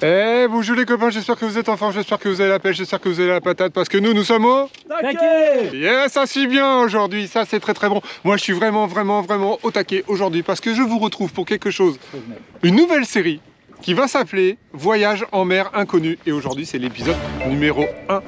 Eh bonjour les copains, j'espère que vous êtes en forme, j'espère que vous avez la pêche, j'espère que vous avez la patate parce que nous sommes au taquet. Yes, ça suit bien aujourd'hui, ça c'est très bon. Moi je suis vraiment au taquet aujourd'hui parce que je vous retrouve pour quelque chose, une nouvelle série qui va s'appeler Voyage en mer inconnue et aujourd'hui c'est l'épisode numéro 1.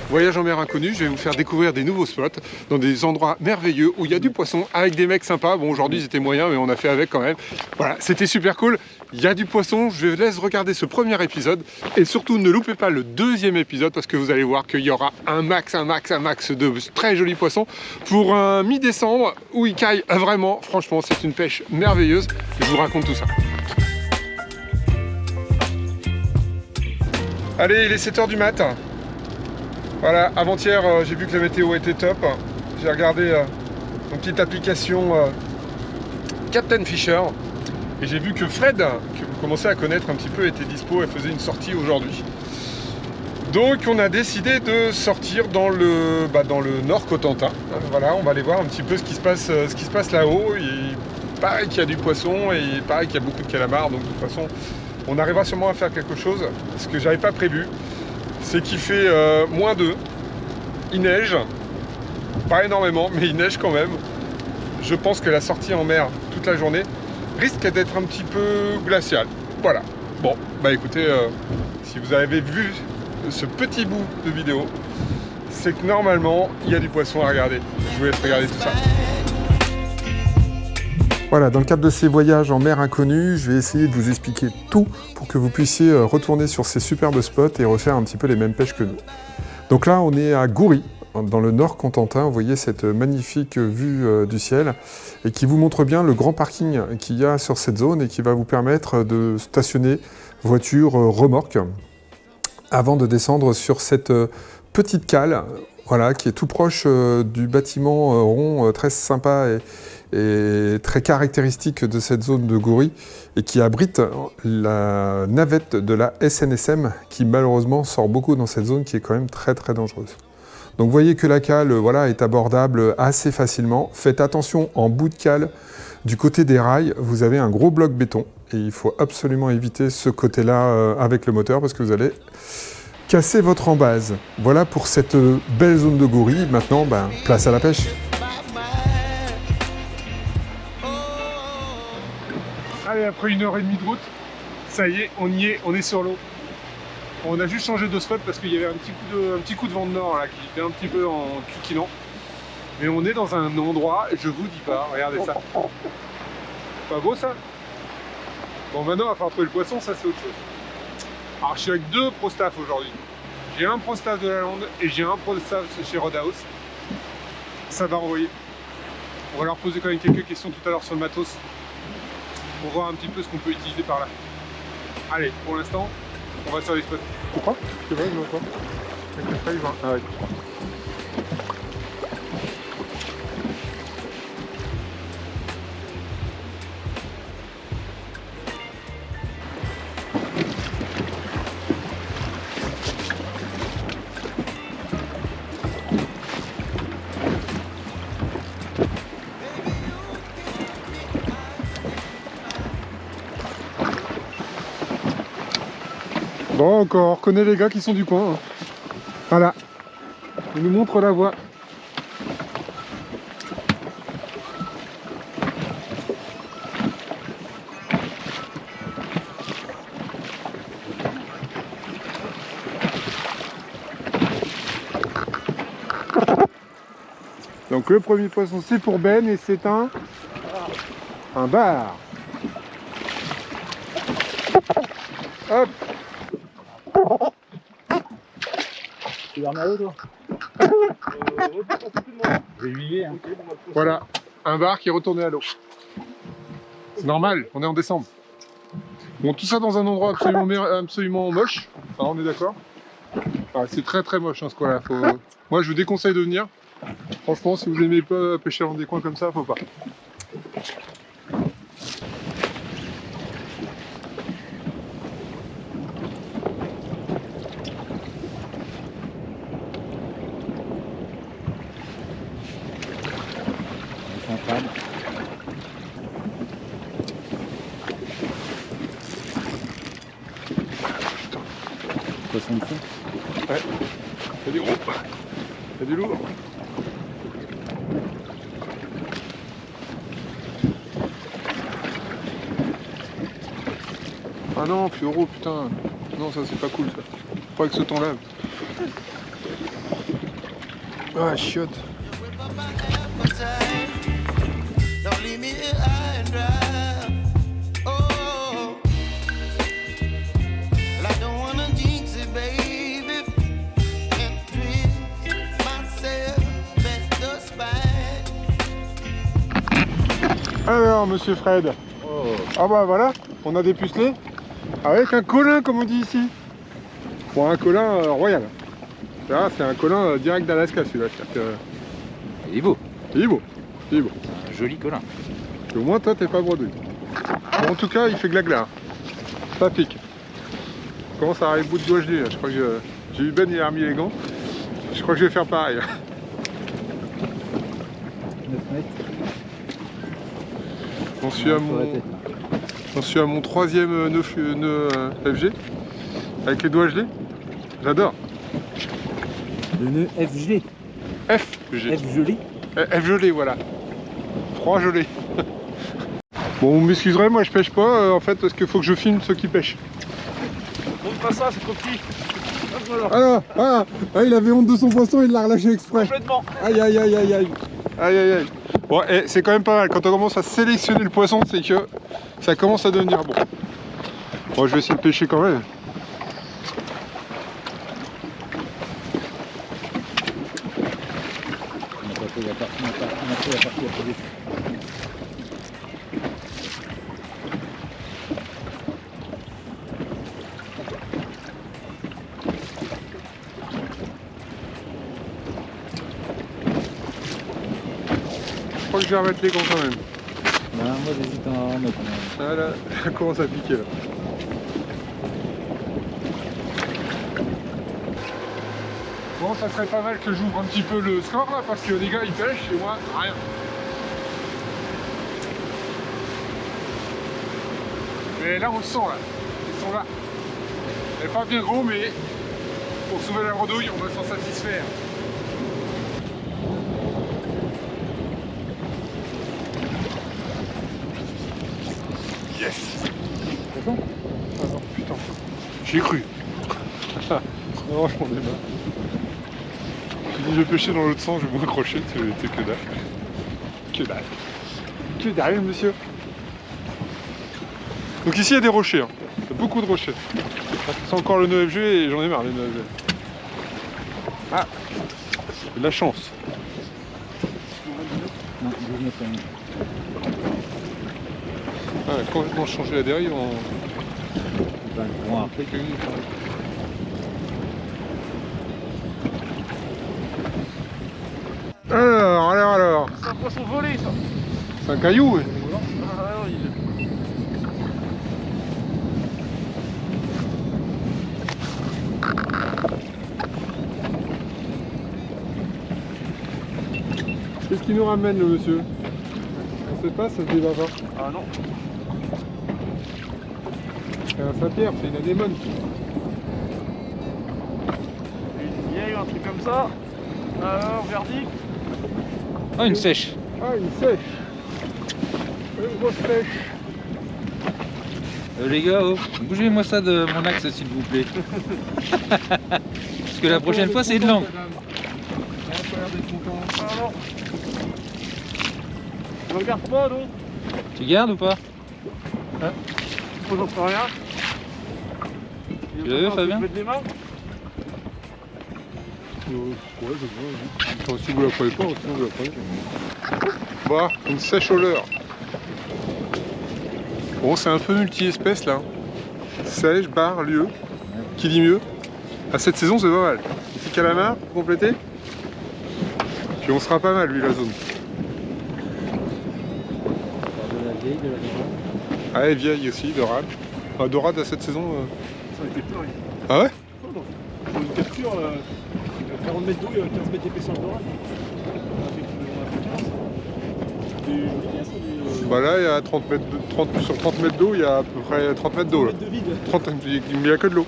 Voyage en mer inconnue, je vais vous faire découvrir des nouveaux spots dans des endroits merveilleux où il y a du poisson avec des mecs sympas. Bon, aujourd'hui c'était moyen, mais on a fait avec quand même. Voilà, c'était super cool. Il y a du poisson, je vous laisse regarder ce premier épisode. Et surtout, ne loupez pas le deuxième épisode parce que vous allez voir qu'il y aura un max de très jolis poissons pour un mi-décembre où il caille vraiment. Franchement, c'est une pêche merveilleuse. Je vous raconte tout ça. Allez, il est 7 h du matin. Voilà, avant-hier, j'ai vu que la météo était top. J'ai regardé une petite application Captain Fisher. Et j'ai vu que Fred, que vous commencez à connaître un petit peu, était dispo et faisait une sortie aujourd'hui. Donc on a décidé de sortir dans le Nord Cotentin. Voilà, on va aller voir un petit peu ce qui se passe là-haut. Il paraît qu'il y a du poisson et il paraît qu'il y a beaucoup de calamars. Donc de toute façon, on arrivera sûrement à faire quelque chose. Ce que j'avais pas prévu, c'est qu'il fait -2, il neige, pas énormément, mais il neige quand même. Je pense que la sortie en mer toute la journée risque d'être un petit peu glaciale. Voilà. Bon, bah écoutez, si vous avez vu ce petit bout de vidéo, c'est que normalement, il y a du poisson à regarder. Je vous laisse regarder tout ça. Voilà, dans le cadre de ces voyages en mer inconnue, je vais essayer de vous expliquer tout pour que vous puissiez retourner sur ces superbes spots et refaire un petit peu les mêmes pêches que nous. Donc là, on est à Goury, dans le Nord Cotentin. Vous voyez cette magnifique vue du ciel et qui vous montre bien le grand parking qu'il y a sur cette zone et qui va vous permettre de stationner voiture remorque avant de descendre sur cette petite cale, voilà, qui est tout proche du bâtiment rond très sympa et très caractéristique de cette zone de Goury et qui abrite la navette de la SNSM qui malheureusement sort beaucoup dans cette zone qui est quand même très dangereuse. Donc vous voyez que la cale voilà, est abordable assez facilement. Faites attention, en bout de cale, du côté des rails, vous avez un gros bloc béton et il faut absolument éviter ce côté-là avec le moteur parce que vous allez casser votre embase. Voilà pour cette belle zone de Goury. Maintenant, place à la pêche. Allez, après 1h30 de route, ça y est, on y est, on est sur l'eau. On a juste changé de spot parce qu'il y avait un petit coup de vent de nord là, qui était un petit peu en cuquinant. Mais on est dans un endroit, je vous dis pas, regardez ça. Pas beau ça? Bon, maintenant, il va falloir trouver le poisson, ça c'est autre chose. Alors, je suis avec 2 pro staff aujourd'hui. J'ai un pro staff de la Lande et j'ai un pro staff chez Roadhouse. Ça va envoyer. On va leur poser quand même quelques questions tout à l'heure sur le matos pour voir un petit peu ce qu'on peut utiliser par là. Allez, pour l'instant, on va sur les spots. Tu crois? C'est vrai, je vois pas. Avec le feuille, ah ouais. Bon, encore, on reconnaît les gars qui sont du coin. Hein. Voilà, ils nous montrent la voie. Donc le premier poisson c'est pour Ben et c'est un bar. Hop. Tu vas en toi? Je vais huiler, hein. Voilà, un bar qui est retourné à l'eau. C'est normal, on est en décembre. Bon, tout ça dans un endroit absolument moche. Ah, on est d'accord? Ah, c'est très moche hein, ce coin-là. Moi, je vous déconseille de venir. Franchement, si vous n'aimez pas pêcher dans des coins comme ça, faut pas. crâne. Poisson de fond. Ouais. Il y a du gros. Il y a du lourd. Ah non, Fioro, putain. Non, ça c'est pas cool ça. Pas avec ce temps-là. Ah, chiotte. Don't leave me here high and dry. Oh, well, I don't wanna jinx it, baby, and twist myself at the spine. Alors, monsieur Fred. Oh. Ah bah voilà, on a dépucelé. Avec un colin, comme on dit ici. Bon, un colin royal. Là, c'est un colin direct d'Alaska, celui-là. Il est beau. Il est beau. Il est beau. Un joli colin. Et au moins, toi, t'es pas bredouille. Bon, en tout cas, il fait gla-gla. Ça pique. Je commence à arriver le bout de doigt gelé, là. Je crois que j'ai eu Ben, il a remis les gants. Je crois que je vais faire pareil. 9 mètres. J'en suis à Sur la mon... tête, là. J'en suis à mon 3e nœud FG. Avec les doigts gelés. J'adore. Le nœud F gelé. FG. F gelé. F gelé, voilà. Froid gelé. Bon, vous m'excuserez, moi je pêche pas, en fait, parce qu'il faut que je filme ceux qui pêchent. Montre pas ça, c'est trop petit. Hop, Ah, voilà. ah, ah, il avait honte de son poisson, il l'a relâché exprès. Complètement. Aïe, aïe, aïe, aïe, aïe. Aïe, aïe, aïe. Bon, et c'est quand même pas mal. Quand on commence à sélectionner le poisson, c'est que ça commence à devenir bon. Bon, je vais essayer de pêcher quand même. On a pris la partie après. Je crois que je vais remettre les gants quand même. Non, moi j'hésite à en mettre. Ah là, ça commence à piquer là. Bon, ça serait pas mal que j'ouvre un petit peu le score là, parce que les gars ils pêchent et moi, rien. Mais là on le sent là, ils sont là. Elle est pas bien gros, mais pour sauver la bredouille, on va s'en satisfaire. Yes. C'est bon. Ah non, putain, j'y ai cru. Non, je m'en débat. J'ai dit je vais pêcher dans l'autre sens, je vais m'accrocher, t'es que dalle. Que dalle. Que dalle, monsieur. Donc ici il y a des rochers, hein. Il y a beaucoup de rochers. C'est encore le nœud FG et j'en ai marre les nœuds FG. Ah, j'ai de la chance. Non, 19 quand même. Ah, complètement changé la dérive en... Ben, bon, après, Alors. c'est un poisson volé ça. C'est un caillou, ouais. Qu'est-ce qui nous ramène le monsieur? On sait pas, ça se débat pas. Ah non. C'est un Saint-Pierre, c'est une anémone. Il y a eu un truc comme ça. Alors, verdict. Ah, une sèche. Ah, une sèche. Une grosse sèche. Les gars, oh, bougez-moi ça de mon axe s'il vous plaît. Parce que la prochaine fois c'est de l'encre. Ah non. Je regarde pas non. Tu gardes ou pas? Moi j'en sais rien. Tu l'as vu, Fabien? Tu mets des mains. Ouais, je vois. Enfin, si vous la prenez pas, sinon vous la prenez. Bah, une sèche au leurre. Bon, c'est un peu multi-espèce là. Sèche, bar, lieu. Qui dit mieux? À cette saison, c'est pas mal. Petit calamar pour compléter. Puis on sera pas mal, lui, la zone. De la vieille, de la nouvelle. Ah, et vieille aussi, dorade. Ah, dorade à cette saison. Ça a été plein. Ah ouais? Pour une capture, 40 mètres d'eau, 15 mètres d'épaisseur d'orage. On a fait 15. Bah là, il y a 30 mètres sur 30 mètres d'eau, il y a à peu près 30 mètres d'eau là. 30, il n'y a que de l'eau.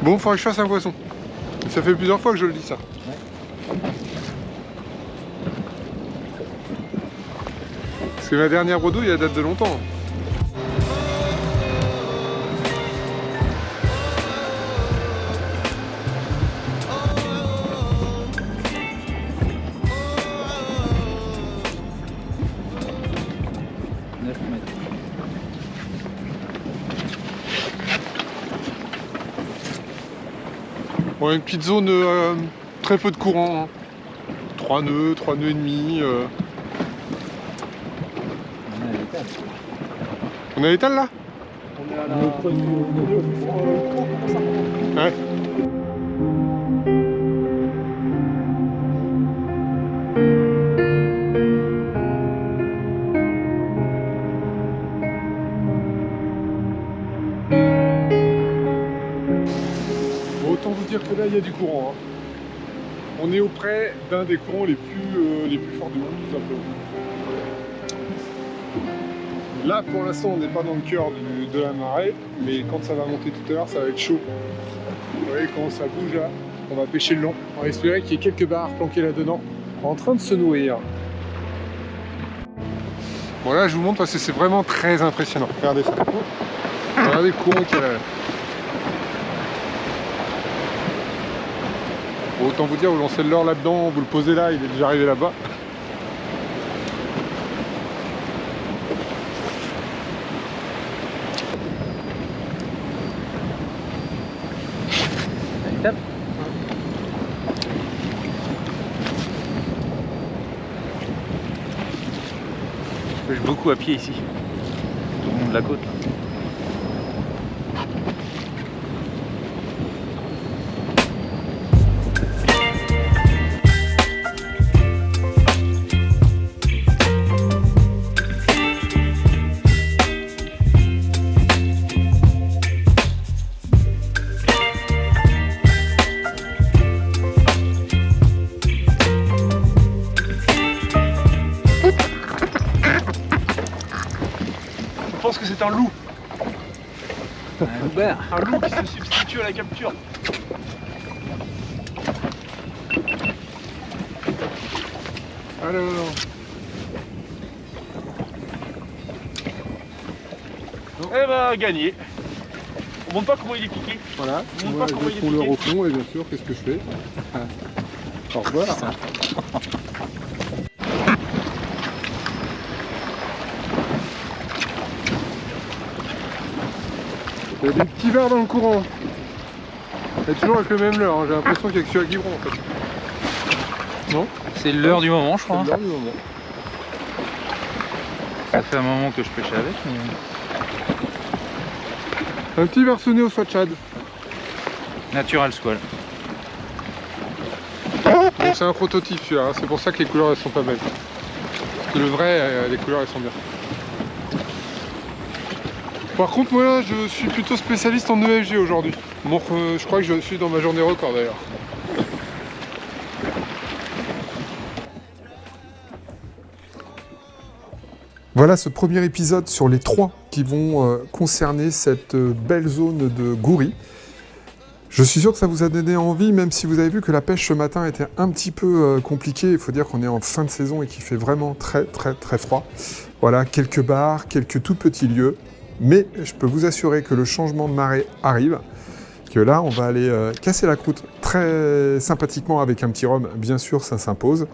Bon, il faudrait que je fasse un poisson. Ça fait plusieurs fois que je le dis ça. Parce que ma dernière bredouille, elle date de longtemps. Bon, une petite zone, très peu de courant. Hein. 3 nœuds et demi. On a l'étal là? On est à la... Ouais. Bon, autant vous dire que là il y a du courant. Hein. On est auprès d'un des courants les plus forts du monde, tout simplement. Là, pour l'instant, on n'est pas dans le cœur de la marée, mais quand ça va monter tout à l'heure, ça va être chaud. Vous voyez, quand ça bouge là, on va pêcher le long. On va espérer qu'il y ait quelques barres planquées là-dedans, en train de se nourrir. Bon là, je vous montre parce que c'est vraiment très impressionnant. Regardez ça. Regardez le courant qu'il y a là. Bon, autant vous dire, vous lancez le leurre là-dedans, vous le posez là, il est déjà arrivé là-bas. Je pêche beaucoup à pied ici, tout le long de la côte. Je pense que c'est un loup. Un loubert. Un loup qui se substitue à la capture. Alors... Eh ben, gagné. On montre pas comment il est piqué. Voilà, On montre moi pas comment je il est prends l'heure piqué. au fond et bien sûr, qu'est-ce que je fais? Au revoir. Il y a des petits verres dans le courant. Et toujours avec le même leurre, hein. J'ai l'impression qu'il y a que celui-là qui prend en fait. Non? C'est l'heure du moment, je C'est crois. le leurre du moment. Ça fait un moment que je pêche avec. Mais... Un petit verre sonné au swatchad. Natural Squall. Bon, c'est un prototype celui-là, hein. C'est pour ça que les couleurs elles sont pas belles. Parce que le vrai, les couleurs elles sont bien. Par contre, moi je suis plutôt spécialiste en EFG aujourd'hui. Bon, je crois que je suis dans ma journée record d'ailleurs. Voilà ce premier épisode sur les 3 qui vont concerner cette belle zone de Goury. Je suis sûr que ça vous a donné envie, même si vous avez vu que la pêche ce matin était un petit peu compliquée. Il faut dire qu'on est en fin de saison et qu'il fait vraiment très froid. Voilà, quelques barres, quelques tout petits lieux. Mais je peux vous assurer que le changement de marée arrive. Que là, on va aller casser la croûte très sympathiquement avec un petit rhum. Bien sûr, ça s'impose.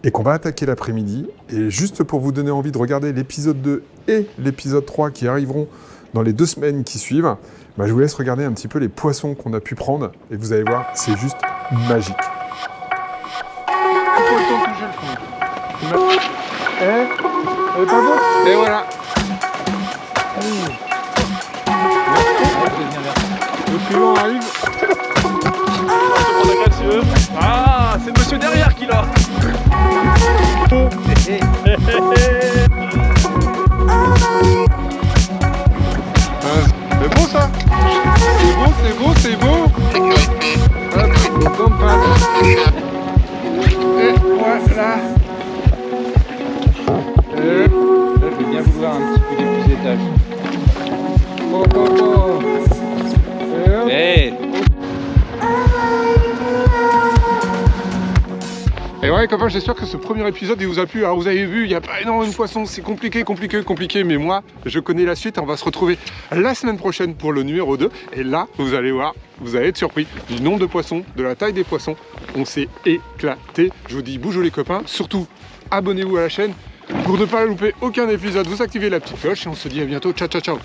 Et qu'on va attaquer l'après-midi. Et juste pour vous donner envie de regarder l'épisode 2 et l'épisode 3 qui arriveront dans les 2 semaines qui suivent, bah, je vous laisse regarder un petit peu les poissons qu'on a pu prendre. Et vous allez voir, c'est juste magique. Et voilà. Le suivant arrive. Ah, c'est monsieur derrière qui l'a. C'est beau ça. C'est beau. Hop, donc, sauvetage. Oh, oh, oh. Et hop. Hey. Et ouais copains, j'espère que ce premier épisode il vous a plu. Alors vous avez vu, il n'y a pas énormément de poissons, c'est compliqué, mais moi je connais la suite. On va se retrouver la semaine prochaine pour le numéro 2. Et là, vous allez voir, vous allez être surpris du nombre de poissons, de la taille des poissons. On s'est éclaté. Je vous dis bonjour les copains, surtout abonnez-vous à la chaîne pour ne pas louper aucun épisode. Vous activez la petite cloche et on se dit à bientôt. Ciao ciao ciao.